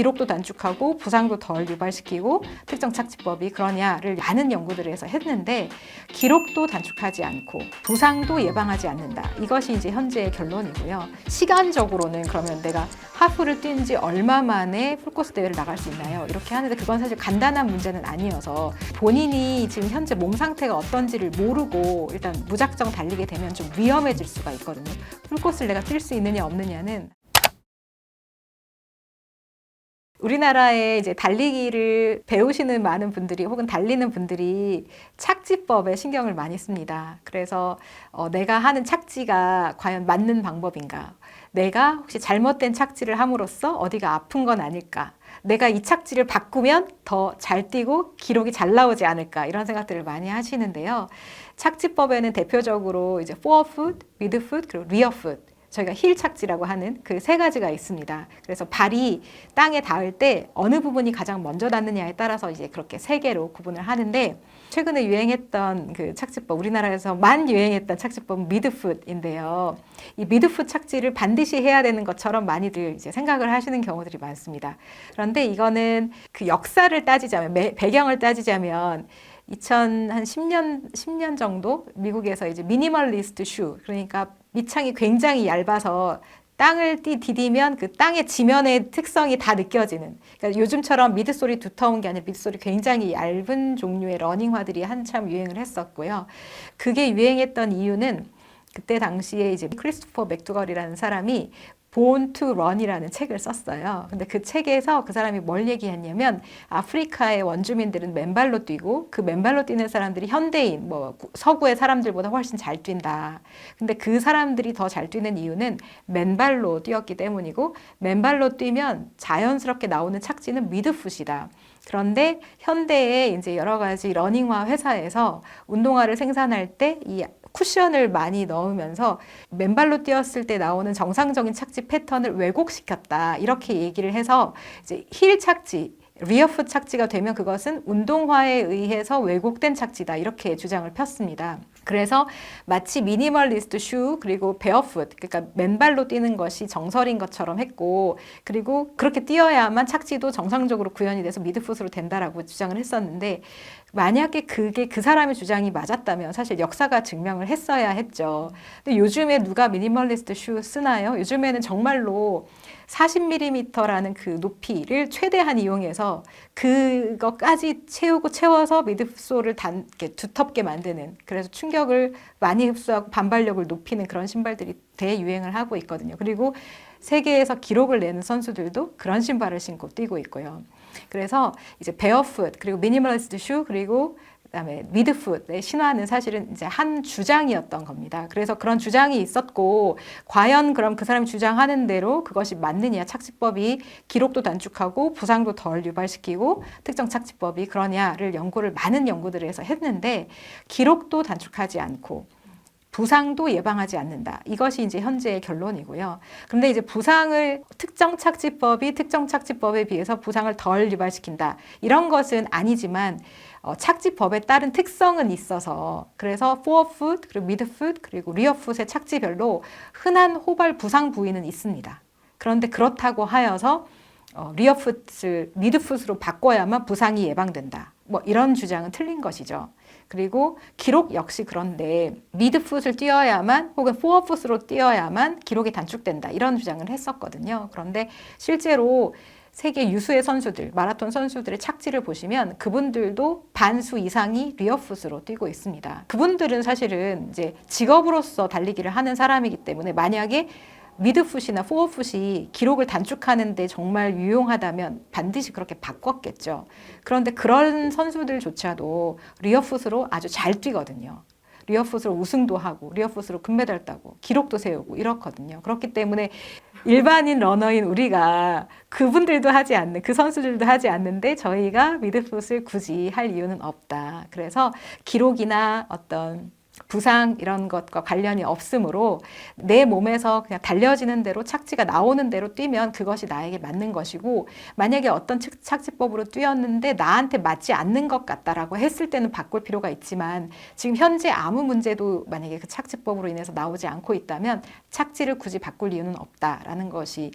기록도 단축하고 부상도 덜 유발시키고 특정 착지법이 그러냐를 많은 연구들을 해서 했는데 기록도 단축하지 않고 부상도 예방하지 않는다. 이것이 이제 현재의 결론이고요. 시간적으로는 그러면 내가 하프를 뛴 지 얼마 만에 풀코스 대회를 나갈 수 있나요? 이렇게 하는데 그건 사실 간단한 문제는 아니어서 본인이 지금 현재 몸 상태가 어떤지를 모르고 일단 무작정 달리게 되면 좀 위험해질 수가 있거든요. 풀코스를 내가 뛸 수 있느냐 없느냐는 우리나라에 이제 달리기를 배우시는 많은 분들이 혹은 달리는 분들이 착지법에 신경을 많이 씁니다. 그래서 내가 하는 착지가 과연 맞는 방법인가? 내가 혹시 잘못된 착지를 함으로써 어디가 아픈 건 아닐까? 내가 이 착지를 바꾸면 더 잘 뛰고 기록이 잘 나오지 않을까? 이런 생각들을 많이 하시는데요. 착지법에는 대표적으로 이제 forefoot, midfoot, 그리고 rearfoot 저희가 힐 착지라고 하는 그 세 가지가 있습니다. 그래서 발이 땅에 닿을 때 어느 부분이 가장 먼저 닿느냐에 따라서 이제 그렇게 세 개로 구분을 하는데 최근에 유행했던 그 착지법, 우리나라에서만 유행했던 착지법은 미드풋인데요. 이 미드풋 착지를 반드시 해야 되는 것처럼 많이들 이제 생각을 하시는 경우들이 많습니다. 그런데 이거는 그 역사를 따지자면, 배경을 따지자면 10년 정도 미국에서 이제 미니멀리스트 슈, 그러니까 밑창이 굉장히 얇아서 땅을 디디면 그 땅의 지면의 특성이 다 느껴지는, 그러니까 요즘처럼 미드솔이 두터운 게 아니라 미드솔이 굉장히 얇은 종류의 러닝화들이 한참 유행을 했었고요. 그게 유행했던 이유는 그때 당시에 이제 크리스토퍼 맥두걸이라는 사람이 Born to Run이라는 책을 썼어요. 근데 그 책에서 그 사람이 뭘 얘기했냐면 아프리카의 원주민들은 맨발로 뛰고 그 맨발로 뛰는 사람들이 현대인, 서구의 사람들보다 훨씬 잘 뛴다. 근데 그 사람들이 더 잘 뛰는 이유는 맨발로 뛰었기 때문이고 맨발로 뛰면 자연스럽게 나오는 착지는 미드풋이다. 그런데 현대에 이제 여러 가지 러닝화 회사에서 운동화를 생산할 때 이 쿠션을 많이 넣으면서 맨발로 뛰었을 때 나오는 정상적인 착지 패턴을 왜곡시켰다. 이렇게 얘기를 해서 이제 힐 착지, 리어풋 착지가 되면 그것은 운동화에 의해서 왜곡된 착지다. 이렇게 주장을 폈습니다. 그래서 마치 미니멀리스트 슈 그리고 베어풋, 그러니까 맨발로 뛰는 것이 정설인 것처럼 했고, 그리고 그렇게 뛰어야만 착지도 정상적으로 구현이 돼서 미드풋으로 된다라고 주장을 했었는데, 만약에 그게 그 사람의 주장이 맞았다면 사실 역사가 증명을 했어야 했죠. 근데 요즘에 누가 미니멀리스트 슈 쓰나요? 요즘에는 정말로 40mm라는 그 높이를 최대한 이용해서 그것까지 채워서 미드솔을 두텁게 만드는, 그래서 충격을 많이 흡수하고 반발력을 높이는 그런 신발들이 대유행을 하고 있거든요. 그리고 세계에서 기록을 내는 선수들도 그런 신발을 신고 뛰고 있고요. 그래서 이제 베어풋 그리고 미니멀리스트 슈 그리고 그다음에 미드풋의 신화는 사실은 이제 한 주장이었던 겁니다. 그래서 그런 주장이 있었고 과연 그럼 그 사람이 주장하는 대로 그것이 맞느냐, 착지법이 기록도 단축하고 부상도 덜 유발시키고 특정 착지법이 그러냐를 많은 연구들을 해서 했는데 기록도 단축하지 않고 부상도 예방하지 않는다. 이것이 이제 현재의 결론이고요. 그런데 이제 부상을 특정 착지법에 비해서 부상을 덜 유발시킨다. 이런 것은 아니지만 착지법에 따른 특성은 있어서 그래서 forefoot, 그리고 midfoot, 그리고 rearfoot의 착지별로 흔한 호발 부상 부위는 있습니다. 그런데 그렇다고 하여서 rearfoot을 midfoot으로 바꿔야만 부상이 예방된다. 이런 주장은 틀린 것이죠. 그리고 기록 역시 그런데 미드풋을 뛰어야만 혹은 포어풋으로 뛰어야만 기록이 단축된다. 이런 주장을 했었거든요. 그런데 실제로 세계 유수의 선수들, 마라톤 선수들의 착지를 보시면 그분들도 반수 이상이 리어풋으로 뛰고 있습니다. 그분들은 사실은 이제 직업으로서 달리기를 하는 사람이기 때문에 만약에 미드풋이나 포어풋이 기록을 단축하는데 정말 유용하다면 반드시 그렇게 바꿨겠죠. 그런데 그런 선수들조차도 리어풋으로 아주 잘 뛰거든요. 리어풋으로 우승도 하고 리어풋으로 금메달 따고 기록도 세우고 이렇거든요. 그렇기 때문에 일반인 러너인 우리가 그분들도 하지 않는, 그 선수들도 하지 않는데 저희가 미드풋을 굳이 할 이유는 없다. 그래서 기록이나 어떤 부상 이런 것과 관련이 없으므로 내 몸에서 그냥 달려지는 대로 착지가 나오는 대로 뛰면 그것이 나에게 맞는 것이고, 만약에 어떤 착지법으로 뛰었는데 나한테 맞지 않는 것 같다라고 했을 때는 바꿀 필요가 있지만 지금 현재 아무 문제도 만약에 그 착지법으로 인해서 나오지 않고 있다면 착지를 굳이 바꿀 이유는 없다라는 것이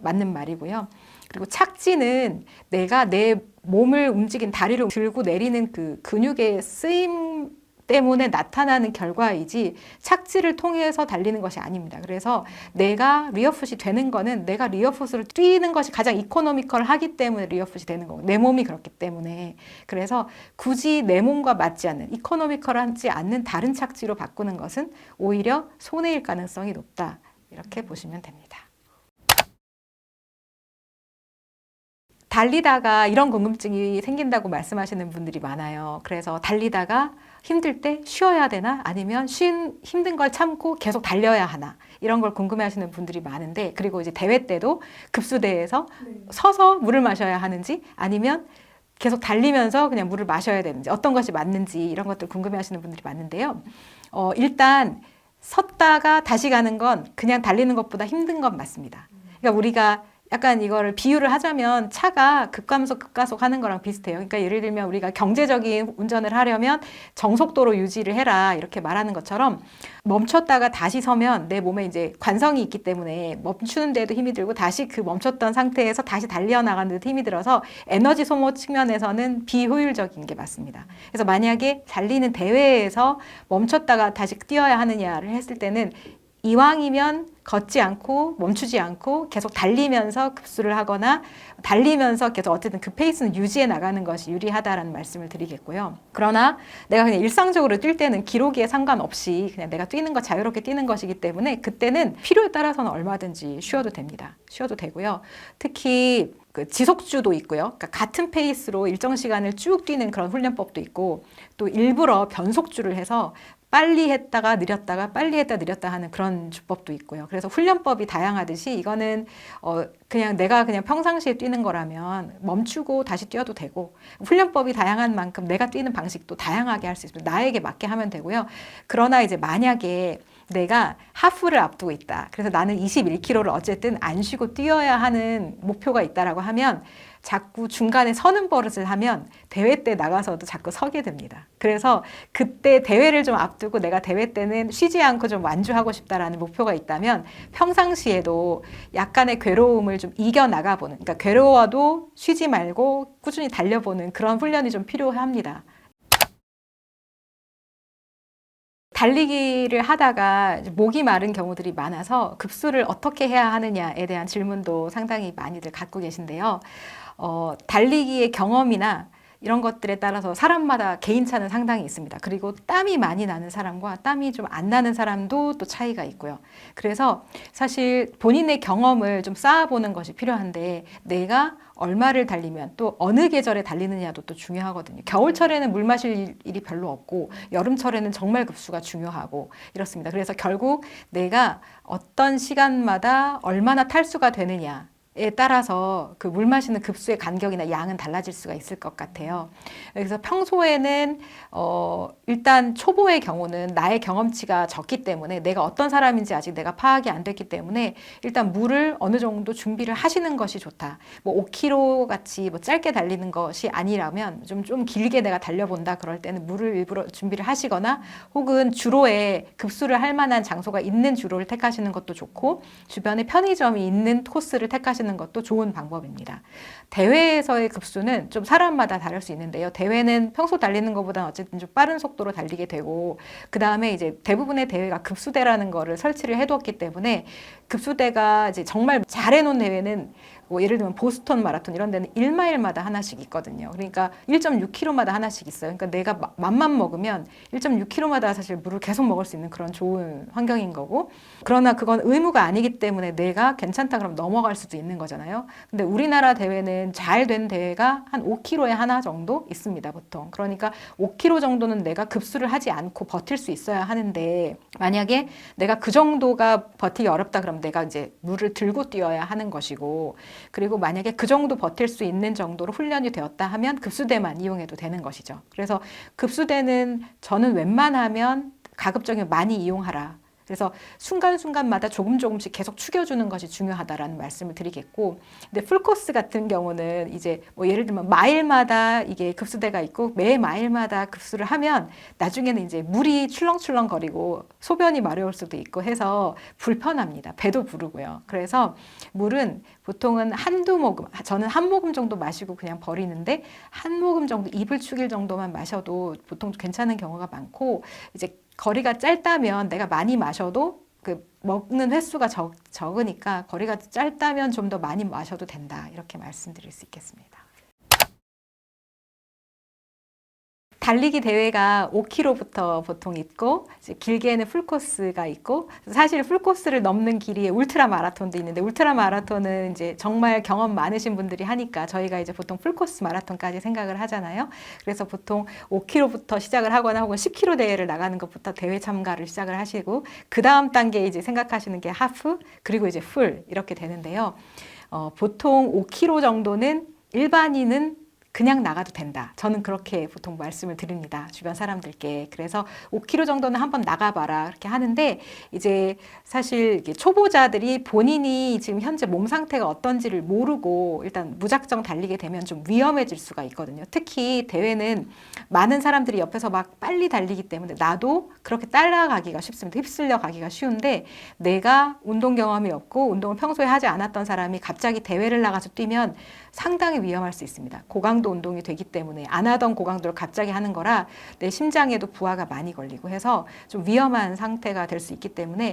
맞는 말이고요. 그리고 착지는 내가 내 몸을 움직인 다리를 들고 내리는 그 근육의 쓰임 때문에 나타나는 결과이지 착지를 통해서 달리는 것이 아닙니다. 그래서 내가 리어풋이 되는 거는 내가 리어풋으로 뛰는 것이 가장 이코노미컬하기 때문에 리어풋이 되는 거고 내 몸이 그렇기 때문에 그래서 굳이 내 몸과 맞지 않는 이코노미컬하지 않는 다른 착지로 바꾸는 것은 오히려 손해일 가능성이 높다. 이렇게 보시면 됩니다. 달리다가 이런 궁금증이 생긴다고 말씀하시는 분들이 많아요. 그래서 달리다가 힘들 때 쉬어야 되나? 아니면 힘든 걸 참고 계속 달려야 하나? 이런 걸 궁금해하시는 분들이 많은데, 그리고 이제 대회 때도 급수대에서 서서 물을 마셔야 하는지, 아니면 계속 달리면서 그냥 물을 마셔야 되는지, 어떤 것이 맞는지 이런 것들 궁금해하시는 분들이 많은데요. 일단 섰다가 다시 가는 건 그냥 달리는 것보다 힘든 건 맞습니다. 그러니까 우리가 약간 이거를 비유를 하자면 차가 급감속, 급가속 하는 거랑 비슷해요. 그러니까 예를 들면 우리가 경제적인 운전을 하려면 정속도로 유지를 해라 이렇게 말하는 것처럼 멈췄다가 다시 서면 내 몸에 이제 관성이 있기 때문에 멈추는 데도 힘이 들고 다시 그 멈췄던 상태에서 다시 달려나가는 데도 힘이 들어서 에너지 소모 측면에서는 비효율적인 게 맞습니다. 그래서 만약에 달리는 대회에서 멈췄다가 다시 뛰어야 하느냐를 했을 때는 이왕이면 걷지 않고 멈추지 않고 계속 달리면서 급수를 하거나 달리면서 계속 어쨌든 그 페이스는 유지해 나가는 것이 유리하다라는 말씀을 드리겠고요. 그러나 내가 그냥 일상적으로 뛸 때는 기록에 상관없이 그냥 내가 뛰는 거 자유롭게 뛰는 것이기 때문에 그때는 필요에 따라서는 얼마든지 쉬어도 됩니다. 쉬어도 되고요. 특히 그 지속주도 있고요. 그러니까 같은 페이스로 일정 시간을 쭉 뛰는 그런 훈련법도 있고 또 일부러 변속주를 해서 빨리 했다가 느렸다가 빨리 했다 느렸다 하는 그런 주법도 있고요. 그래서 훈련법이 다양하듯이 이거는 그냥 내가 그냥 평상시에 뛰는 거라면 멈추고 다시 뛰어도 되고 훈련법이 다양한 만큼 내가 뛰는 방식도 다양하게 할 수 있습니다. 나에게 맞게 하면 되고요. 그러나 이제 만약에 내가 하프를 앞두고 있다. 그래서 나는 21km를 어쨌든 안 쉬고 뛰어야 하는 목표가 있다라고 하면 자꾸 중간에 서는 버릇을 하면 대회 때 나가서도 자꾸 서게 됩니다. 그래서 그때 대회를 좀 앞두고 내가 대회 때는 쉬지 않고 좀 완주하고 싶다라는 목표가 있다면 평상시에도 약간의 괴로움을 좀 이겨나가보는, 그러니까 괴로워도 쉬지 말고 꾸준히 달려보는 그런 훈련이 좀 필요합니다. 달리기를 하다가 목이 마른 경우들이 많아서 급수를 어떻게 해야 하느냐에 대한 질문도 상당히 많이들 갖고 계신데요. 달리기의 경험이나 이런 것들에 따라서 사람마다 개인차는 상당히 있습니다. 그리고 땀이 많이 나는 사람과 땀이 좀 안 나는 사람도 또 차이가 있고요. 그래서 사실 본인의 경험을 좀 쌓아보는 것이 필요한데 내가 얼마를 달리면 또 어느 계절에 달리느냐도 또 중요하거든요. 겨울철에는 물 마실 일이 별로 없고 여름철에는 정말 급수가 중요하고 이렇습니다. 그래서 결국 내가 어떤 시간마다 얼마나 탈수가 되느냐 에 따라서 그 물 마시는 급수의 간격이나 양은 달라질 수가 있을 것 같아요. 그래서 평소에는 일단 초보의 경우는 나의 경험치가 적기 때문에 내가 어떤 사람인지 아직 내가 파악이 안 됐기 때문에 일단 물을 어느 정도 준비를 하시는 것이 좋다. 뭐 5km 같이 뭐 짧게 달리는 것이 아니라면 좀 길게 내가 달려본다 그럴 때는 물을 일부러 준비를 하시거나 혹은 주로에 급수를 할 만한 장소가 있는 주로를 택하시는 것도 좋고 주변에 편의점이 있는 코스를 택하시는 것도 좋은 방법입니다. 대회에서의 급수는 좀 사람마다 다를 수 있는데요. 대회는 평소 달리는 것보다는 어쨌든 좀 빠른 속도로 달리게 되고 그 다음에 이제 대부분의 대회가 급수대라는 거를 설치를 해두었기 때문에 급수대가 이제 정말 잘해놓은 대회는 뭐 예를 들면 보스턴 마라톤 이런 데는 1마일마다 하나씩 있거든요. 그러니까 1.6km마다 하나씩 있어요. 그러니까 내가 맘만 먹으면 1.6km마다 사실 물을 계속 먹을 수 있는 그런 좋은 환경인 거고 그러나 그건 의무가 아니기 때문에 내가 괜찮다 그러면 넘어갈 수도 있는 거잖아요. 근데 우리나라 대회는 잘 된 대회가 한 5km에 하나 정도 있습니다, 보통. 그러니까 5km 정도는 내가 급수를 하지 않고 버틸 수 있어야 하는데 만약에 내가 그 정도가 버티기 어렵다 그러면 내가 이제 물을 들고 뛰어야 하는 것이고 그리고 만약에 그 정도 버틸 수 있는 정도로 훈련이 되었다 하면 급수대만 이용해도 되는 것이죠. 그래서 급수대는 저는 웬만하면 가급적이면 많이 이용하라. 그래서 순간순간마다 조금씩 계속 축여주는 것이 중요하다라는 말씀을 드리겠고, 근데 풀코스 같은 경우는 이제 뭐 예를 들면 마일마다 이게 급수대가 있고 매 마일마다 급수를 하면 나중에는 이제 물이 출렁출렁거리고 소변이 마려울 수도 있고 해서 불편합니다. 배도 부르고요. 그래서 물은 보통은 한두 모금, 저는 한 모금 정도 마시고 그냥 버리는데 한 모금 정도, 입을 축일 정도만 마셔도 보통 괜찮은 경우가 많고, 이제 거리가 짧다면 내가 많이 마셔도 그 먹는 횟수가 적으니까 거리가 짧다면 좀 더 많이 마셔도 된다, 이렇게 말씀드릴 수 있겠습니다. 달리기 대회가 5km부터 보통 있고, 이제 길게는 풀코스가 있고, 사실 풀코스를 넘는 길이에 울트라 마라톤도 있는데, 울트라 마라톤은 이제 정말 경험 많으신 분들이 하니까 저희가 이제 보통 풀코스 마라톤까지 생각을 하잖아요. 그래서 보통 5km부터 시작을 하거나 혹은 10km 대회를 나가는 것부터 대회 참가를 시작을 하시고, 그 다음 단계 이제 생각하시는 게 하프, 그리고 이제 풀, 이렇게 되는데요. 보통 5km 정도는 일반인은 그냥 나가도 된다. 저는 그렇게 보통 말씀을 드립니다. 주변 사람들께. 그래서 5km 정도는 한번 나가봐라, 이렇게 하는데, 이제 사실 초보자들이 본인이 지금 현재 몸 상태가 어떤지를 모르고 일단 무작정 달리게 되면 좀 위험해질 수가 있거든요. 특히 대회는 많은 사람들이 옆에서 막 빨리 달리기 때문에 나도 그렇게 따라가기가 쉽습니다. 휩쓸려 가기가 쉬운데, 내가 운동 경험이 없고 운동을 평소에 하지 않았던 사람이 갑자기 대회를 나가서 뛰면 상당히 위험할 수 있습니다. 고강도 운동이 되기 때문에 안 하던 고강도를 갑자기 하는 거라 내 심장에도 부하가 많이 걸리고 해서 좀 위험한 상태가 될 수 있기 때문에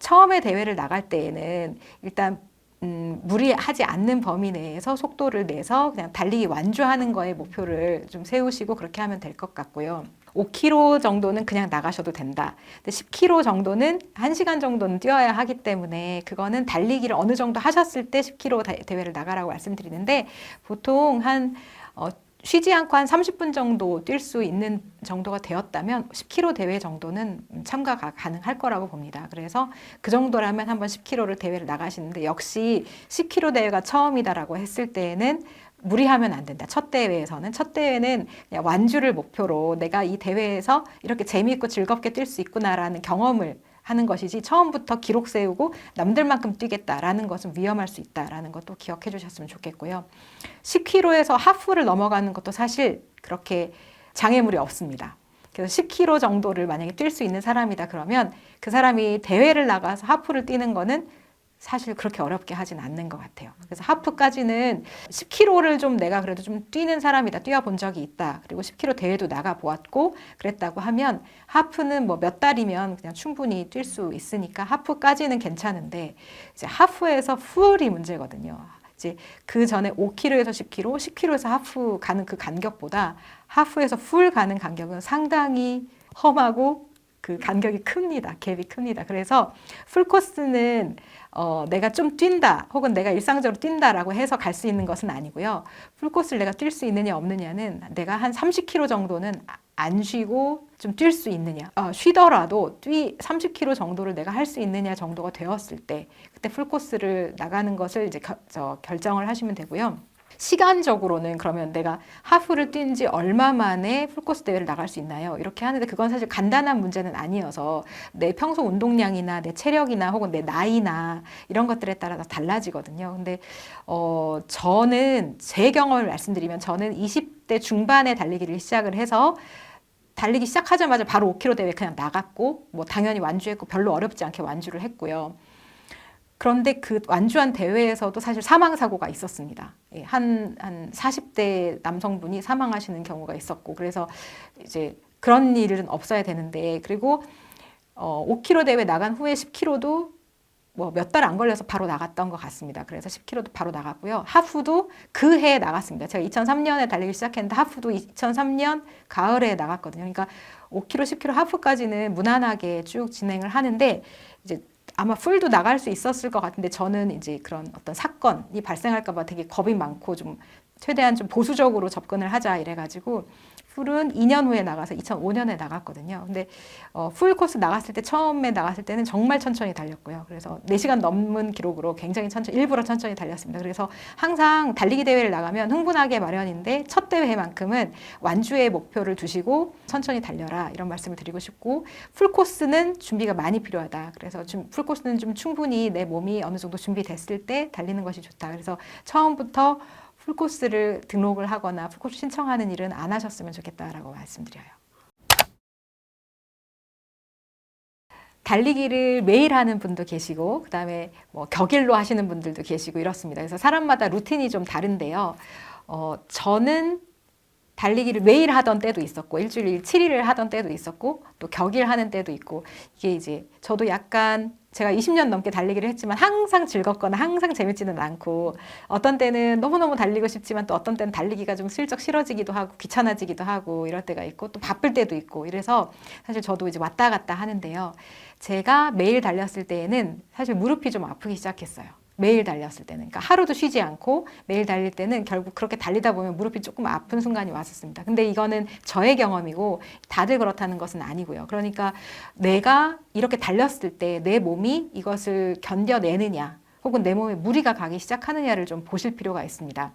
처음에 대회를 나갈 때에는 일단 무리하지 않는 범위 내에서 속도를 내서 그냥 달리기 완주하는 거에 목표를 좀 세우시고 그렇게 하면 될 것 같고요. 5km 정도는 그냥 나가셔도 된다. 근데 10km 정도는 1시간 정도는 뛰어야 하기 때문에 그거는 달리기를 어느 정도 하셨을 때 10km 대회를 나가라고 말씀드리는데, 보통 쉬지 않고 한 30분 정도 뛸 수 있는 정도가 되었다면 10km 대회 정도는 참가가 가능할 거라고 봅니다. 그래서 그 정도라면 한번 10km를 대회를 나가시는데, 역시 10km 대회가 처음이다라고 했을 때에는 무리하면 안 된다. 첫 대회는 그냥 완주를 목표로 내가 이 대회에서 이렇게 재미있고 즐겁게 뛸 수 있구나라는 경험을 하는 것이지, 처음부터 기록 세우고 남들만큼 뛰겠다라는 것은 위험할 수 있다라는 것도 기억해 주셨으면 좋겠고요. 10km에서 하프를 넘어가는 것도 사실 그렇게 장애물이 없습니다. 그래서 10km 정도를 만약에 뛸 수 있는 사람이다 그러면 그 사람이 대회를 나가서 하프를 뛰는 거는 사실 그렇게 어렵게 하진 않는 것 같아요. 그래서 하프까지는 10km를 좀 내가 그래도 좀 뛰는 사람이다, 뛰어본 적이 있다, 그리고 10km 대회도 나가 보았고 그랬다고 하면 하프는 뭐 몇 달이면 그냥 충분히 뛸 수 있으니까 하프까지는 괜찮은데, 이제 하프에서 풀이 문제거든요. 이제 그 전에 5km에서 10km, 10km에서 하프 가는 그 간격보다 하프에서 풀 가는 간격은 상당히 험하고 그 간격이 큽니다. 갭이 큽니다. 그래서 풀코스는 내가 좀 뛴다 혹은 내가 일상적으로 뛴다라고 해서 갈 수 있는 것은 아니고요. 풀코스를 내가 뛸 수 있느냐 없느냐는 내가 한 30km 정도는 안 쉬고 좀 뛸 수 있느냐, 쉬더라도 30km 정도를 내가 할 수 있느냐 정도가 되었을 때 그때 풀코스를 나가는 것을 이제 결정을 하시면 되고요. 시간적으로는 그러면 내가 하프를 뛴 지 얼마 만에 풀코스 대회를 나갈 수 있나요? 이렇게 하는데 그건 사실 간단한 문제는 아니어서 내 평소 운동량이나 내 체력이나 혹은 내 나이나 이런 것들에 따라서 달라지거든요. 근데 저는 제 경험을 말씀드리면, 저는 20대 중반에 달리기를 시작을 해서 달리기 시작하자마자 바로 5km 대회 그냥 나갔고, 뭐 당연히 완주했고 별로 어렵지 않게 완주를 했고요. 그런데 그 완주한 대회에서도 사실 사망사고가 있었습니다. 한 40대 남성분이 사망하시는 경우가 있었고, 그래서 이제 그런 일은 없어야 되는데, 그리고 5km 대회 나간 후에 10km도 뭐 몇 달 안 걸려서 바로 나갔던 것 같습니다. 그래서 10km도 바로 나갔고요. 하프도 그 해에 나갔습니다. 제가 2003년에 달리기 시작했는데 하프도 2003년 가을에 나갔거든요. 그러니까 5km, 10km 하프까지는 무난하게 쭉 진행을 하는데, 이제 아마 풀도 나갈 수 있었을 것 같은데 저는 이제 그런 어떤 사건이 발생할까 봐 되게 겁이 많고 좀 최대한 좀 보수적으로 접근을 하자 이래가지고 풀은 2년 후에 나가서 2005년에 나갔거든요. 근데 풀 코스 나갔을 때 처음에 나갔을 때는 정말 천천히 달렸고요. 그래서 4시간 넘는 기록으로 굉장히 천천히 일부러 천천히 달렸습니다. 그래서 항상 달리기 대회를 나가면 흥분하게 마련인데 첫 대회만큼은 완주의 목표를 두시고 천천히 달려라 이런 말씀을 드리고 싶고 풀 코스는 준비가 많이 필요하다. 그래서 풀 코스는 좀 충분히 내 몸이 어느 정도 준비됐을 때 달리는 것이 좋다. 그래서 처음부터 풀코스를 등록을 하거나 풀코스 신청하는 일은 안 하셨으면 좋겠다라고 말씀드려요. 달리기를 매일 하는 분도 계시고 그다음에 뭐 격일로 하시는 분들도 계시고 이렇습니다. 그래서 사람마다 루틴이 좀 다른데요. 저는 달리기를 매일 하던 때도 있었고 일주일 7일을 하던 때도 있었고 또 격일 하는 때도 있고 이게 이제 저도 약간 제가 20년 넘게 달리기를 했지만 항상 즐겁거나 항상 재밌지는 않고 어떤 때는 너무너무 달리고 싶지만 또 어떤 때는 달리기가 좀 슬쩍 싫어지기도 하고 귀찮아지기도 하고 이럴 때가 있고 또 바쁠 때도 있고 이래서 사실 저도 이제 왔다 갔다 하는데요. 제가 매일 달렸을 때에는 사실 무릎이 좀 아프기 시작했어요. 매일 달렸을 때는. 그러니까 하루도 쉬지 않고 매일 달릴 때는 결국 그렇게 달리다 보면 무릎이 조금 아픈 순간이 왔었습니다. 근데 이거는 저의 경험이고 다들 그렇다는 것은 아니고요. 그러니까 내가 이렇게 달렸을 때 내 몸이 이것을 견뎌내느냐 혹은 내 몸에 무리가 가기 시작하느냐를 좀 보실 필요가 있습니다.